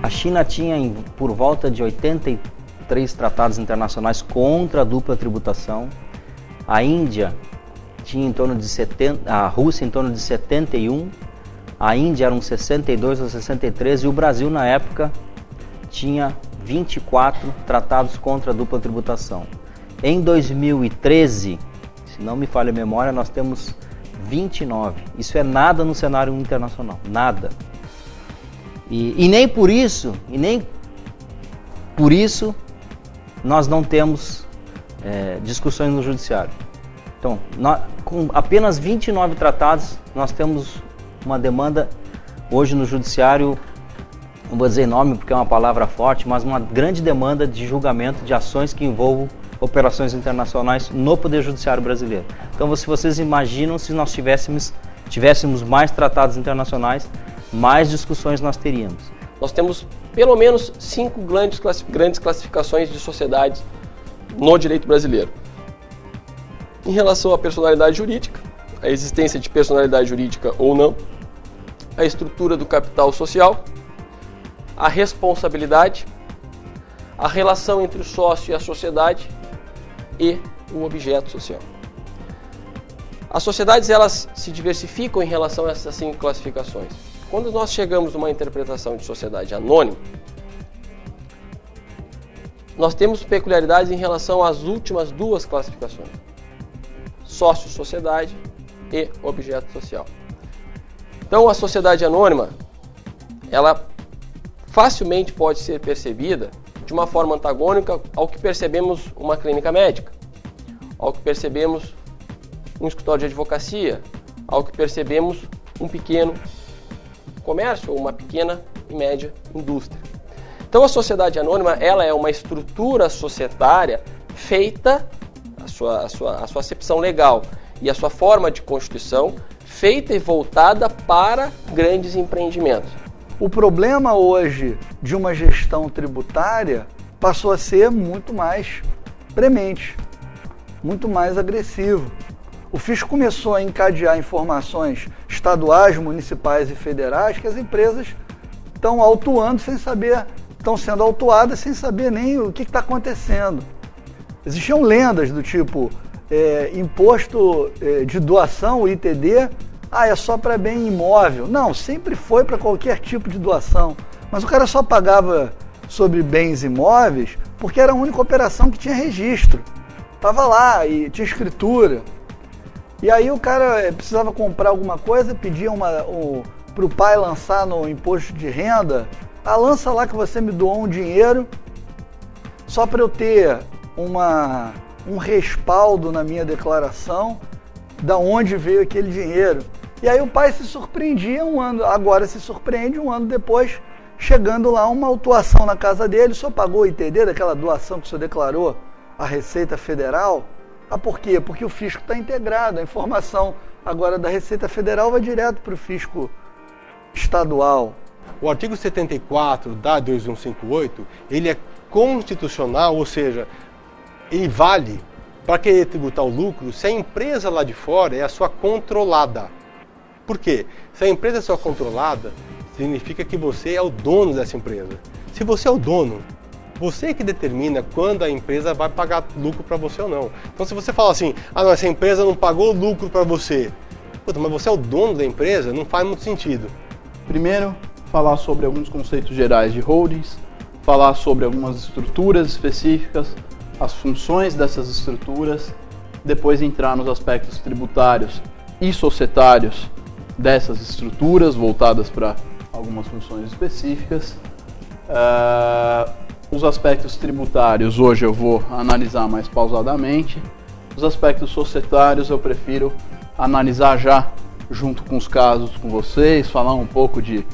A China tinha por volta de 83 tratados internacionais contra a dupla tributação. A Índia tinha em torno de 70, a Rússia em torno de 71, a Índia eram 62 ou 63 e o Brasil na época tinha 24 tratados contra a dupla tributação. Em 2013, se não me falha a memória, nós temos 29. Isso é nada no cenário internacional, nada. E nem por isso nós não temos discussões no judiciário. Então, com apenas 29 tratados, nós temos uma demanda hoje no judiciário, não vou dizer nome porque é uma palavra forte, mas uma grande demanda de julgamento de ações que envolvam operações internacionais no Poder Judiciário brasileiro. Então, se vocês imaginam, se nós tivéssemos mais tratados internacionais, mais discussões nós teríamos. Nós temos pelo menos 5 grandes classificações de sociedades no direito brasileiro. Em relação à personalidade jurídica, a existência de personalidade jurídica ou não, a estrutura do capital social, a responsabilidade, a relação entre o sócio e a sociedade e o objeto social. As sociedades elas se diversificam em relação a essas 5 classificações. Quando nós chegamos a uma interpretação de sociedade anônima, nós temos peculiaridades em relação às últimas 2 classificações: sócio-sociedade e objeto social. Então, a sociedade anônima, ela facilmente pode ser percebida de uma forma antagônica ao que percebemos uma clínica médica, ao que percebemos um escritório de advocacia, ao que percebemos um pequeno comércio ou uma pequena e média indústria. Então, a sociedade anônima, ela é uma estrutura societária feita, a sua acepção legal e a sua forma de constituição, feita e voltada para grandes empreendimentos. O problema hoje de uma gestão tributária passou a ser muito mais premente, muito mais agressivo. O fisco começou a encadear informações estaduais, municipais e federais que as empresas estão autuando sem saber, estão sendo autuadas sem saber nem o que está acontecendo. Existiam lendas do tipo imposto de doação, o ITD, é só para bem imóvel. Não, sempre foi para qualquer tipo de doação. Mas o cara só pagava sobre bens imóveis porque era a única operação que tinha registro. Estava lá e tinha escritura. E aí o cara precisava comprar alguma coisa, pedia para o pai lançar no imposto de renda. Lança lá que você me doou um dinheiro só para eu ter um respaldo na minha declaração da onde veio aquele dinheiro. E aí o pai se surpreendia agora se surpreende um ano depois, chegando lá uma autuação na casa dele, o senhor pagou o ITD daquela doação que o senhor declarou à Receita Federal? Por quê? Porque o fisco está integrado, a informação agora da Receita Federal vai direto para o fisco estadual. O artigo 74 da 2158, ele é constitucional, ou seja, ele vale para querer tributar o lucro se a empresa lá de fora é a sua controlada. Por quê? Se a empresa é sua controlada, significa que você é o dono dessa empresa. Se você é o dono, você que determina quando a empresa vai pagar lucro para você ou não. Então se você fala assim, não, essa empresa não pagou lucro para você, mas você é o dono da empresa, não faz muito sentido. Primeiro, falar sobre alguns conceitos gerais de holdings, falar sobre algumas estruturas específicas, as funções dessas estruturas, depois entrar nos aspectos tributários e societários dessas estruturas voltadas para algumas funções específicas. Os aspectos tributários hoje eu vou analisar mais pausadamente. Os aspectos societários eu prefiro analisar já junto com os casos com vocês, falar um pouco de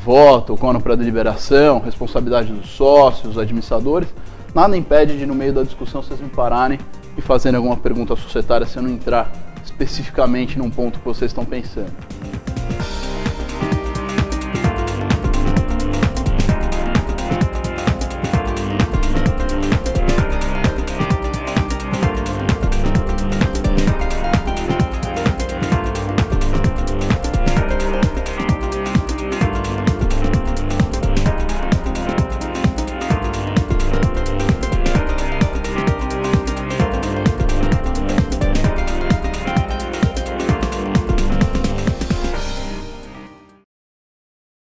voto, quórum para deliberação, responsabilidade dos sócios, administradores. Nada impede de no meio da discussão vocês me pararem e fazerem alguma pergunta societária se eu não entrar especificamente num ponto que vocês estão pensando.